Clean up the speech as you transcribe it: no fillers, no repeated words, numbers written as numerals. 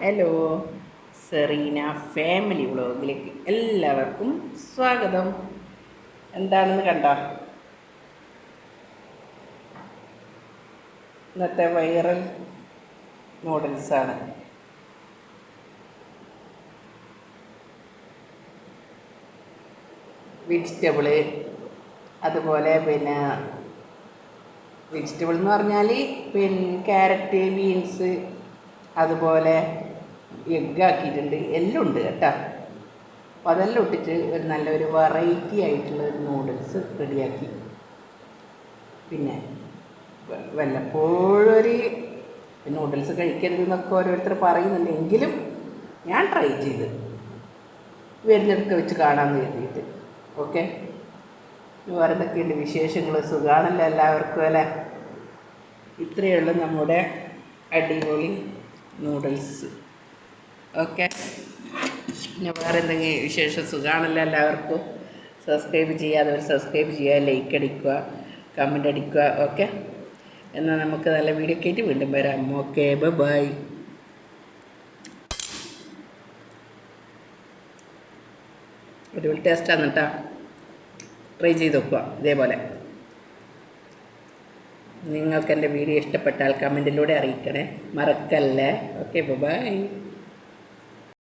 Hello, Serena family വ്ളോഗിലേക്ക് എല്ലാവർക്കും സ്വാഗതം. എന്താണെന്ന് കണ്ടോ? ഇന്നത്തെ വൈറൽ നൂഡിൽസാണ്. വെജിറ്റബിള്, അതുപോലെ വെജിറ്റബിൾ എന്ന് പറഞ്ഞാൽ ക്യാരറ്റ്, ബീൻസ്, അതുപോലെ എഗ്ഗ് ആക്കിയിട്ടുണ്ട്. എല്ലാം ഉണ്ട് കേട്ടോ. അപ്പോൾ അതെല്ലാം ഇട്ടിട്ട് നല്ലൊരു വെറൈറ്റി ആയിട്ടുള്ള ഒരു നൂഡിൽസ് റെഡിയാക്കി. പിന്നെ വല്ലപ്പോഴും ഒരു നൂഡിൽസ് കഴിക്കരുത് എന്നൊക്കെ ഓരോരുത്തർ പറയുന്നുണ്ട്. എങ്കിലും ഞാൻ ട്രൈ ചെയ്ത് വരുന്നിടക്ക് വെച്ച് കാണാമെന്ന് കരുതിയിട്ട്. ഓക്കെ, വേറെ എന്തൊക്കെയുണ്ട് വിശേഷങ്ങൾ? സുഖമാണല്ലോ എല്ലാവർക്കും അല്ലേ? ഇത്രയേ ഉള്ളൂ നമ്മുടെ അടിപൊളി നൂഡിൽസ്. ഓക്കെ, പിന്നെ വേറെ എന്തെങ്കിലും വിശേഷം? സുഖമാണല്ലോ എല്ലാവർക്കും? സബ്സ്ക്രൈബ് ചെയ്യാത്തവർ സബ്സ്ക്രൈബ് ചെയ്യുക, ലൈക്ക് അടിക്കുക, കമൻ്റ് അടിക്കുക. ഓക്കെ, എന്നാൽ നമുക്ക് നല്ല വീഡിയോ ഒക്കെ ആയിട്ട് വീണ്ടും വരാം. Okay, bye. അടിപൊളി ടേസ്റ്റാണ് കേട്ടോ. ട്രൈ ചെയ്ത് നോക്കുക ഇതേപോലെ. നിങ്ങൾക്ക് എൻ്റെ വീഡിയോ ഇഷ്ടപ്പെട്ടാൽ കമൻറ്റിലൂടെ അറിയിക്കണേ, മറക്കല്ലേ. Okay, by.